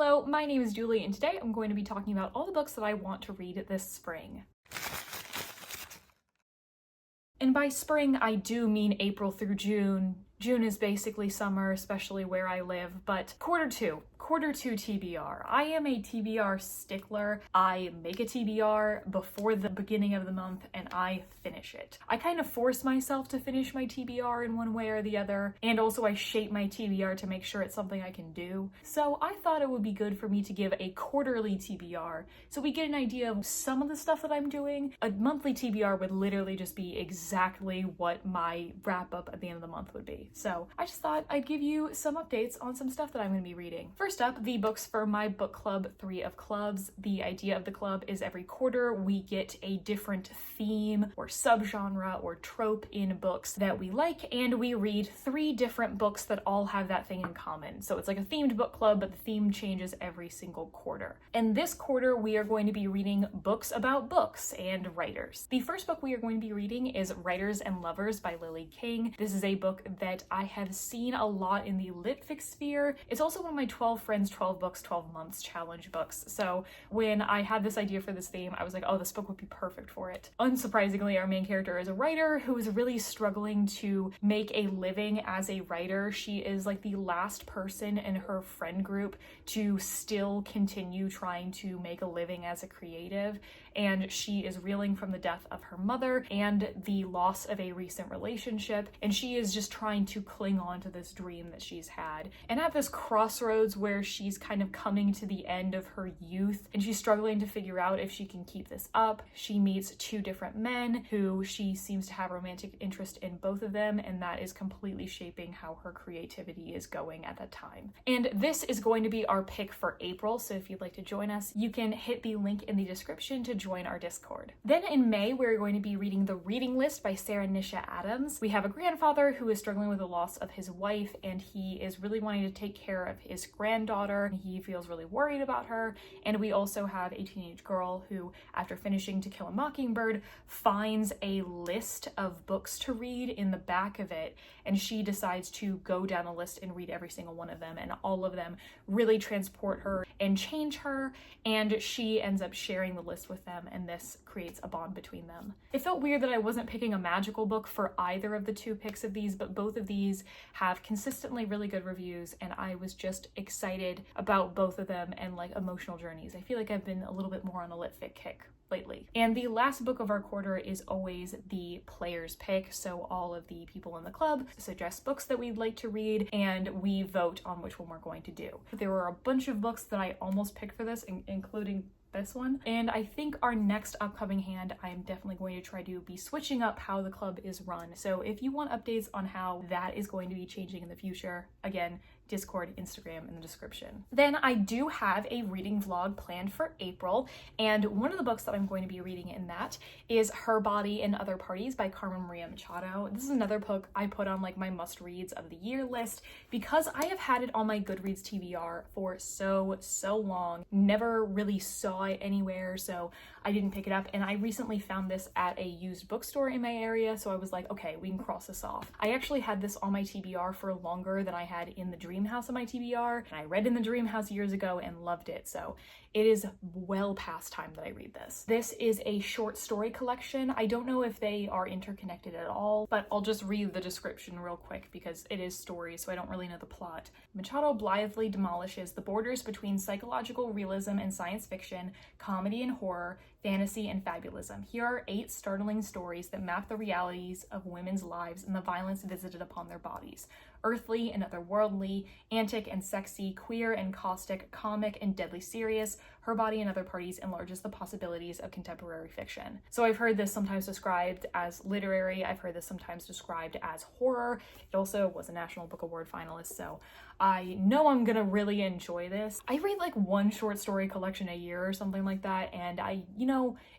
Hello, my name is Julie, and today I'm going to be talking about all the books that I want to read this spring. And by spring, I do mean April through June. June is basically summer, especially where I live, but quarter two TBR. I am a TBR stickler. I make a TBR before the beginning of the month and I finish it. I kind of force myself to finish my TBR in one way or the other, and also I shape my TBR to make sure it's something I can do. So I thought it would be good for me to give a quarterly TBR so we get an idea of some of the stuff that I'm doing. A monthly TBR would literally just be exactly what my wrap up at the end of the month would be. So I just thought I'd give you some updates on some stuff that I'm going to be reading. First up, the books for my book club, 3 of Clubs. The idea of the club is every quarter we get a different theme or subgenre or trope in books that we like, and we read 3 different books that all have that thing in common. So it's like a themed book club, but the theme changes every single quarter. And this quarter we are going to be reading books about books and writers. The first book we are going to be reading is Writers and Lovers by Lily King. This is a book that I have seen a lot in the litfic sphere. It's also one of my 12 friends 12 books 12 months challenge books. So when I had this idea for this theme, I was like, oh, this book would be perfect for it. Unsurprisingly, our main character is a writer who is really struggling to make a living as a writer. She is like the last person in her friend group to still continue trying to make a living as a creative, and she is reeling from the death of her mother and the loss of a recent relationship, and she is just trying to cling on to this dream that she's had. And at this crossroads where she's kind of coming to the end of her youth and she's struggling to figure out if she can keep this up, she meets 2 different men who she seems to have romantic interest in both of them, and that is completely shaping how her creativity is going at that time. And this is going to be our pick for April, so if you'd like to join us, you can hit the link in the description to join our Discord. Then in May, we're going to be reading The Reading List by Sarah Nisha Adams. We have a grandfather who is struggling with the loss of his wife, and he is really wanting to take care of his granddaughter. He feels really worried about her. And we also have a teenage girl who, after finishing To Kill a Mockingbird, finds a list of books to read in the back of it, and she decides to go down a list and read every single one of them, and all of them really transport her and change her, and she ends up sharing the list with them, and this creates a bond between them. It felt weird that I wasn't picking a magical book for either of the 2 picks of these, but both of these have consistently really good reviews, and I was just excited about both of them and like emotional journeys. I feel like I've been a little bit more on a litfic kick lately. And the last book of our quarter is always the player's pick, so all of the people in the club suggest books that we'd like to read, and we vote on which one we're going to do. There were a bunch of books that I almost picked for this, including this one, and I think our next upcoming hand I'm definitely going to try to be switching up how the club is run. So if you want updates on how that is going to be changing in the future, again, Discord, Instagram in the description. Then I do have a reading vlog planned for April, and one of the books that I'm going to be reading in that is Her Body and Other Parties by Carmen Maria Machado. This is another book I put on like my must reads of the year list because I have had it on my Goodreads TBR for so long, never really saw it anywhere, so I didn't pick it up, and I recently found this at a used bookstore in my area, so I was like, okay, we can cross this off. I actually had this on my TBR for longer than I had in the Dream House of my TBR, and I read in the Dream House years ago and loved it, so it is well past time that I read this. This is a short story collection. I don't know if they are interconnected at all, but I'll just read the description real quick because it is story, so I don't really know the plot. Machado blithely demolishes the borders between psychological realism and science fiction, comedy and horror, fantasy and fabulism. Here are 8 startling stories that map the realities of women's lives and the violence visited upon their bodies. Earthly and otherworldly, antic and sexy, queer and caustic, comic and deadly serious, Her Body and Other Parties enlarges the possibilities of contemporary fiction. So I've heard this sometimes described as literary, I've heard this sometimes described as horror. It also was a National Book Award finalist, so I know I'm gonna really enjoy this. I read like 1 short story collection a year or something like that, and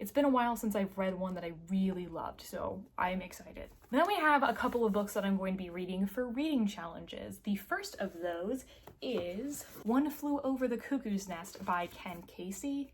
it's been a while since I've read one that I really loved, so I'm excited. Then we have a couple of books that I'm going to be reading for reading challenges. The first of those is One Flew Over the Cuckoo's Nest by Ken Kesey.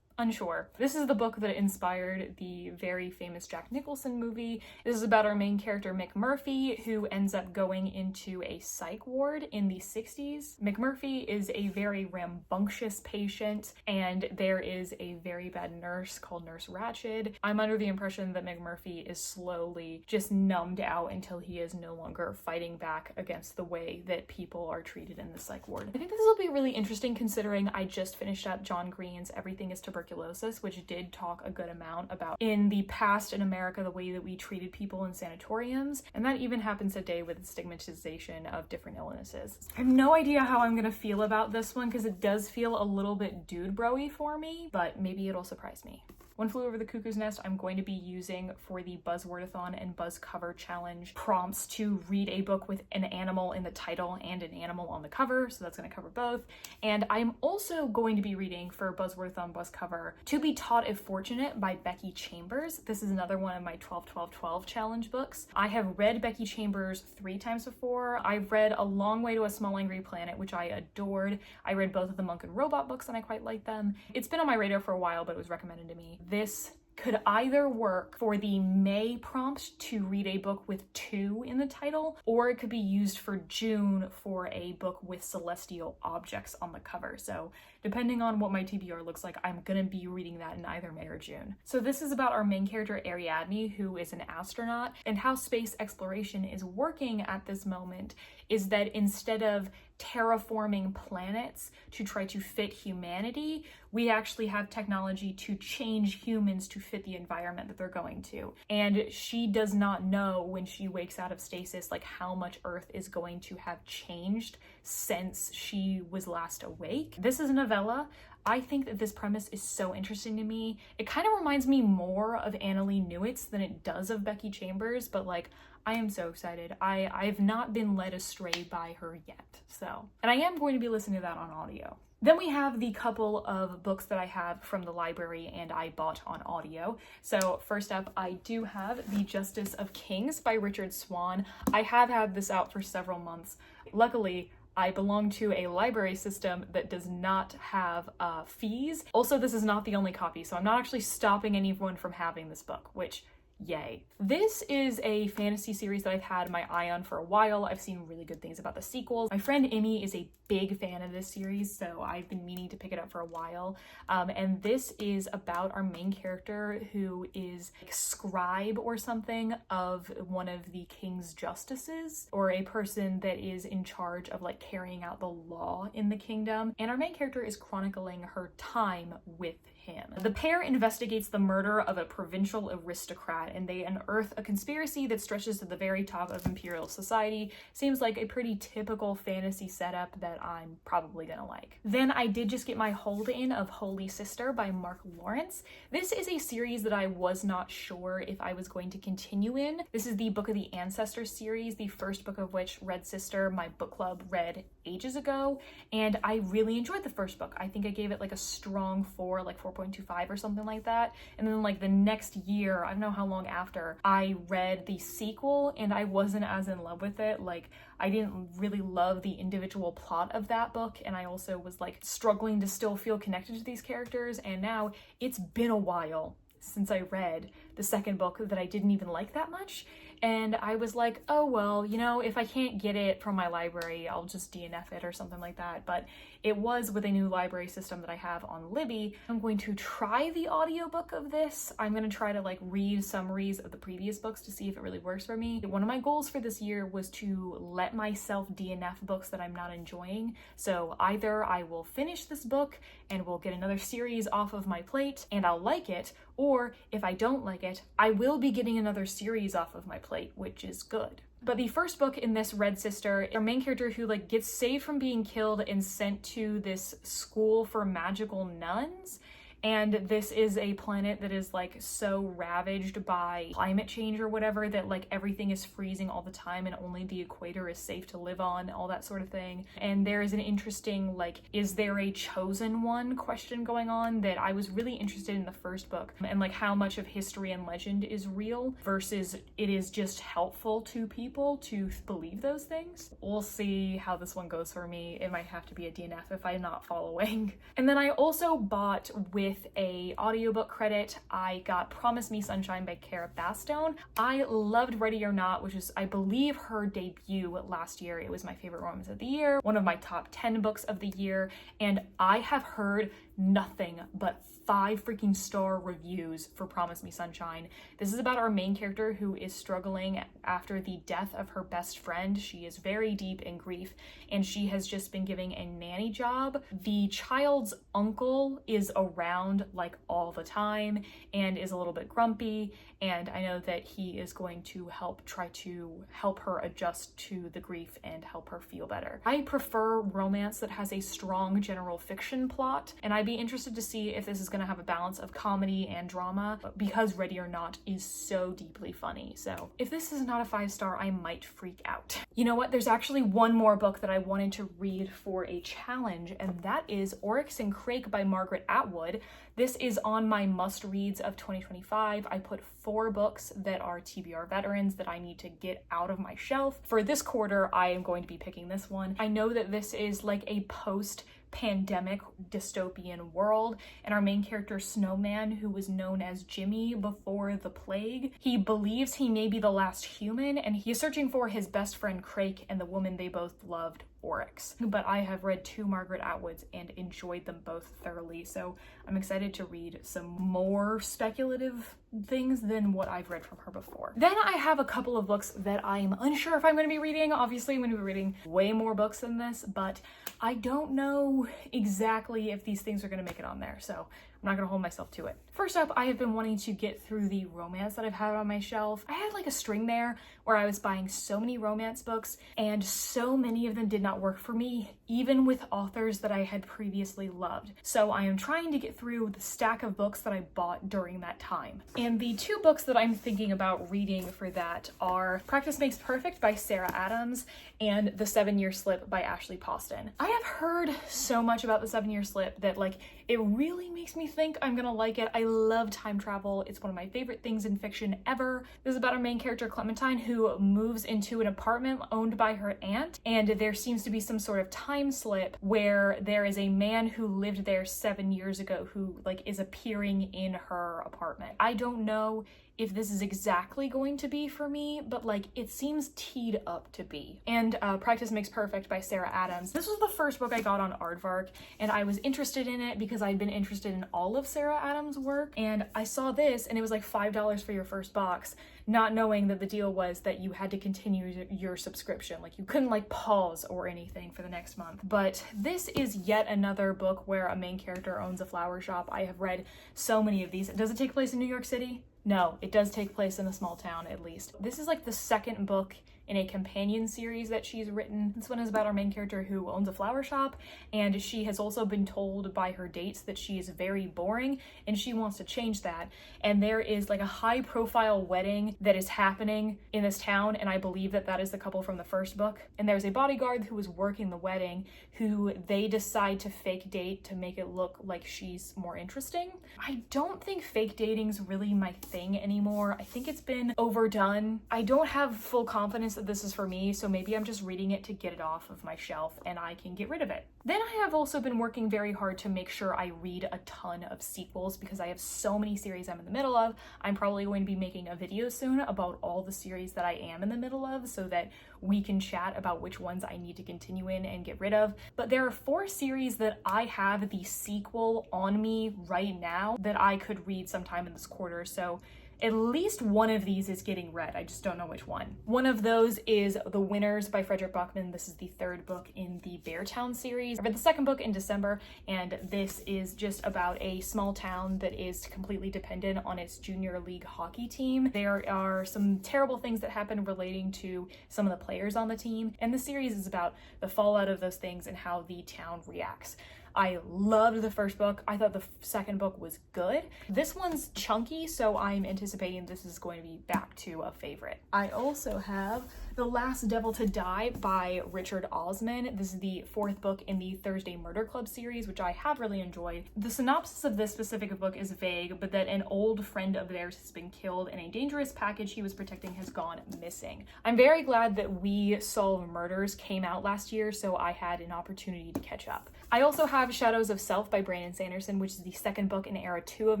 Unsure. This is the book that inspired the very famous Jack Nicholson movie. This is about our main character, McMurphy, who ends up going into a psych ward in the 60s. McMurphy is a very rambunctious patient, and there is a very bad nurse called Nurse Ratched. I'm under the impression that McMurphy is slowly just numbed out until he is no longer fighting back against the way that people are treated in the psych ward. I think this will be really interesting considering I just finished up John Green's Everything is Tuberculosis, which did talk a good amount about in the past in America the way that we treated people in sanatoriums, and that even happens today with the stigmatization of different illnesses. I have no idea how I'm gonna feel about this one because it does feel a little bit dude bro-y for me, but maybe it'll surprise me. One Flew Over the Cuckoo's Nest I'm going to be using for the Buzzwordathon and Buzz Cover Challenge prompts to read a book with an animal in the title and an animal on the cover, so that's going to cover both. And I'm also going to be reading for Buzzwordathon Buzz Cover To Be Taught If Fortunate by Becky Chambers. This is another one of my 12-12-12 challenge books. I have read Becky Chambers 3 times before. I've read A Long Way to a Small Angry Planet, which I adored. I read both of the Monk and Robot books and I quite like them. It's been on my radar for a while, but it was recommended to me. This could either work for the May prompt to read a book with 2 in the title, or it could be used for June for a book with celestial objects on the cover. So depending on what my TBR looks like, I'm gonna be reading that in either May or June. So this is about our main character Ariadne, who is an astronaut, and how space exploration is working at this moment is that instead of terraforming planets to try to fit humanity, we actually have technology to change humans to fit the environment that they're going to. And she does not know when she wakes out of stasis like how much Earth is going to have changed since she was last awake. This is a novella. I think that this premise is so interesting to me. It kind of reminds me more of Annalee Newitt's than it does of Becky Chambers, but like, I am so excited. I've not been led astray by her yet, so. And I am going to be listening to that on audio. Then we have the couple of books that I have from the library and I bought on audio. So first up, I do have The Justice of Kings by Richard Swan. I have had this out for several months. Luckily, I belong to a library system that does not have fees. Also, this is not the only copy, so I'm not actually stopping anyone from having this book, which yay. This is a fantasy series that I've had my eye on for a while. I've seen really good things about the sequels. My friend Emmy is a big fan of this series, so I've been meaning to pick it up for a while. And this is about our main character who is a scribe or something of one of the king's justices, or a person that is in charge of like carrying out the law in the kingdom. And our main character is chronicling her time with him. The pair investigates the murder of a provincial aristocrat, and they unearth a conspiracy that stretches to the very top of imperial society. Seems like a pretty typical fantasy setup that I'm probably gonna like. Then I did just get my hold in of Holy Sister by Mark Lawrence. This is a series that I was not sure if I was going to continue in. This is the Book of the Ancestors series, the first book of which Red Sister, my book club, read ages ago, and I really enjoyed the first book. I think I gave it like a strong 4, like 4.25 or something like that. And then like the next year, I don't know how long after, I read the sequel and I wasn't as in love with it. Like, I didn't really love the individual plot of that book, and I also was like struggling to still feel connected to these characters. And now it's been a while since I read the second book that I didn't even like that much. And I was like, oh, well, you know, if I can't get it from my library, I'll just DNF it or something like that. But it was with a new library system that I have on Libby. I'm going to try the audiobook of this. I'm going to try to like read summaries of the previous books to see if it really works for me. One of my goals for this year was to let myself DNF books that I'm not enjoying. So either I will finish this book and we'll get another series off of my plate and I'll like it, or if I don't like it, I will be getting another series off of my plate, which is good. But the first book in this Red Sister, our main character who like gets saved from being killed and sent to this school for magical nuns. And this is a planet that is like so ravaged by climate change or whatever that like everything is freezing all the time and only the equator is safe to live on, all that sort of thing. And there is an interesting like, is there a chosen one question going on that I was really interested in the first book, and like how much of history and legend is real versus it is just helpful to people to believe those things. We'll see how this one goes for me. It might have to be a DNF if I'm not following. And then I also bought with with a audiobook credit. I got Promise Me Sunshine by Cara Bastone. I loved Ready or Not, which is, I believe, her debut last year. It was my favorite romance of the year, one of my top 10 books of the year, and I have heard nothing but 5 freaking star reviews for Promise Me Sunshine. This is about our main character who is struggling after the death of her best friend. She is very deep in grief and she has just been giving a nanny job. The child's uncle is around like all the time and is a little bit grumpy, and I know that he is going to try to help her adjust to the grief and help her feel better. I prefer romance that has a strong general fiction plot, and I'd be interested to see if this is going to have a balance of comedy and drama, because Ready or Not is so deeply funny. So if this is not a 5-star, I might freak out. You know what? There's actually one more book that I wanted to read for a challenge, and that is Oryx and Crake by Margaret Atwood. This is on my must-reads of 2025. I put 4 books that are TBR veterans that I need to get out of my shelf. For this quarter, I am going to be picking this one. I know that this is like a post-pandemic dystopian world, and our main character, Snowman, who was known as Jimmy before the plague, he believes he may be the last human, and he is searching for his best friend Crake and the woman they both loved, Oryx. But I have read 2 Margaret Atwoods and enjoyed them both thoroughly, so I'm excited to read some more speculative things than what I've read from her before. Then I have a couple of books that I'm unsure if I'm going to be reading. Obviously, I'm going to be reading way more books than this, but I don't know exactly if these things are going to make it on there, so I'm not going to hold myself to it. First up, I have been wanting to get through the romance that I've had on my shelf. I had like a string there where I was buying so many romance books, and so many of them did not work for me, even with authors that I had previously loved. So I am trying to get through the stack of books that I bought during that time. And the 2 books that I'm thinking about reading for that are Practice Makes Perfect by Sarah Adams and The 7-Year Slip by Ashley Poston. I have heard so much about The 7-Year Slip that like it really makes me think I'm gonna like it. I love time travel. It's one of my favorite things in fiction ever. This is about our main character Clementine, who moves into an apartment owned by her aunt, and there seems to be some sort of time slip where there is a man who lived there 7 years ago who like is appearing in her apartment. I don't know if this is exactly going to be for me, but like it seems teed up to be. And Practice Makes Perfect by Sarah Adams. This was the first book I got on Aardvark, and I was interested in it because I'd been interested in all of Sarah Adams' work, and I saw this and it was like $5 for your first box, not knowing that the deal was that you had to continue your subscription. Like you couldn't like pause or anything for the next month. But this is yet another book where a main character owns a flower shop. I have read so many of these. Does it take place in New York City? No, it does take place in a small town at least. This is like the second book in a companion series that she's written. This one is about our main character who owns a flower shop, and she has also been told by her dates that she is very boring and she wants to change that. And there is like a high profile wedding that is happening in this town, and I believe that that is the couple from the first book. And there's a bodyguard who is working the wedding who they decide to fake date to make it look like she's more interesting. I don't think fake dating's really my thing anymore. I think it's been overdone. I don't have full confidence that this is for me, so maybe I'm just reading it to get it off of my shelf and I can get rid of it. Then I have also been working very hard to make sure I read a ton of sequels because I have so many series I'm in the middle of. I'm probably going to be making a video soon about all the series that I am in the middle of so that we can chat about which ones I need to continue in and get rid of. But there are 4 series that I have the sequel on me right now that I could read sometime in this quarter, so at least one of these is getting read. I just don't know which one. One of those is The Winners by Frederick Bachman. This is the 3rd book in the Beartown series. I read the 2nd book in December, and this is just about a small town that is completely dependent on its junior league hockey team. There are some terrible things that happen relating to some of the players on the team, and the series is about the fallout of those things and how the town reacts. I loved the first book. I thought the 2nd book was good. This one's chunky, so I'm anticipating this is going to be back to a favorite. I also have The Last Devil to Die by Richard Osman. This is the 4th book in the Thursday Murder Club series, which I have really enjoyed. The synopsis of this specific book is vague, but that an old friend of theirs has been killed and a dangerous package he was protecting has gone missing. I'm very glad that We Solve Murders came out last year, so I had an opportunity to catch up. I also have Shadows of Self by Brandon Sanderson, which is the 2nd book in Era 2 of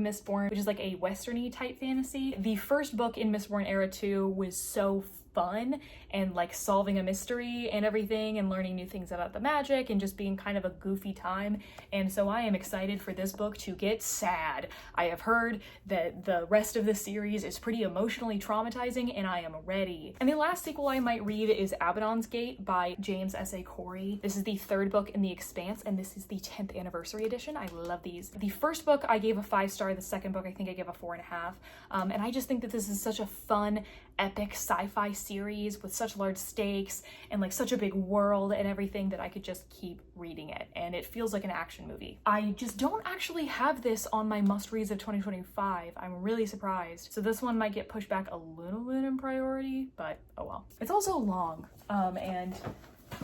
Mistborn, which is like a western-y type fantasy. The 1st book in Mistborn Era 2 was so fun and like solving a mystery and everything and learning new things about the magic and just being kind of a goofy time. And so I am excited for this book to get sad. I have heard that the rest of the series is pretty emotionally traumatizing and I am ready. And the last sequel I might read is Abaddon's Gate by James S.A. Corey. This is the 3rd book in The Expanse and this is the 10th anniversary edition. I love these. The 1st book I gave a 5-star, the 2nd book I think I gave a 4.5. And I just think that this is such a fun, epic sci-fi series with such large stakes and like such a big world and everything that I could just keep reading it, and it feels like an action movie. I just don't actually have this on my must-reads of 2025. I'm really surprised. So this one might get pushed back a little bit in priority, but oh well. It's also long, and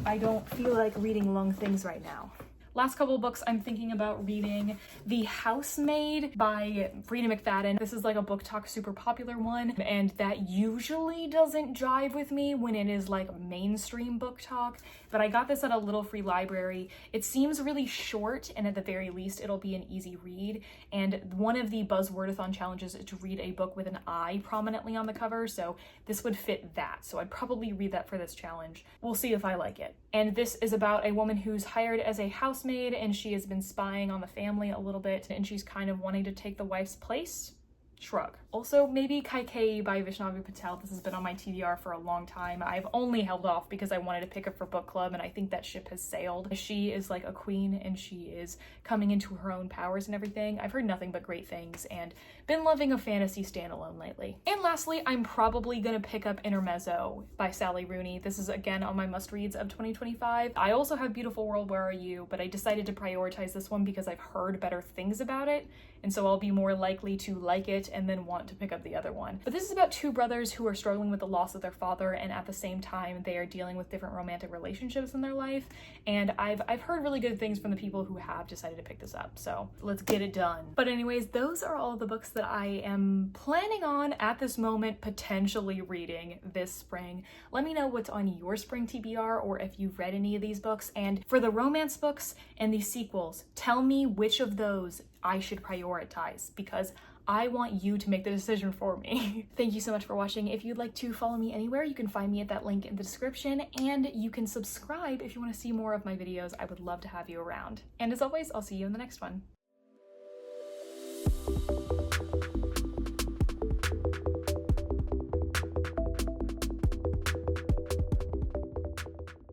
I don't feel like reading long things right now. Last couple of books I'm thinking about reading. The Housemaid by Rita McFadden. This is like a book talk super popular one, and that usually doesn't jive with me when it is like mainstream book talk, but I got this at a little free library. It seems really short, and at the very least it'll be an easy read, and one of the Buzzwordathon challenges is to read a book with an eye prominently on the cover, so this would fit that, so I'd probably read that for this challenge. We'll see if I like it. And this is about a woman who's hired as a housemaid, and she has been spying on the family a little bit, and she's kind of wanting to take the wife's place. Shrug. Also, maybe Kaikeyi by Vaishnavi Patel. This has been on my TBR for a long time. I've only held off because I wanted to pick up for book club, and I think that ship has sailed. She is like a queen, and she is coming into her own powers and everything. I've heard nothing but great things, and been loving a fantasy standalone lately. And lastly, I'm probably gonna pick up Intermezzo by Sally Rooney. This is again on my must-reads of 2025. I also have Beautiful World, Where Are You? But I decided to prioritize this one because I've heard better things about it, and so I'll be more likely to like it and then want to pick up the other one. But this is about 2 brothers who are struggling with the loss of their father, and at the same time they are dealing with different romantic relationships in their life, and I've heard really good things from the people who have decided to pick this up, so let's get it done. But anyways, those are all the books that I am planning on at this moment potentially reading this spring. Let me know what's on your spring TBR, or if you've read any of these books, and for the romance books and the sequels, tell me which of those I should prioritize, because I want you to make the decision for me. Thank you so much for watching. If you'd like to follow me anywhere, you can find me at that link in the description, and you can subscribe if you want to see more of my videos. I would love to have you around. And as always, I'll see you in the next one.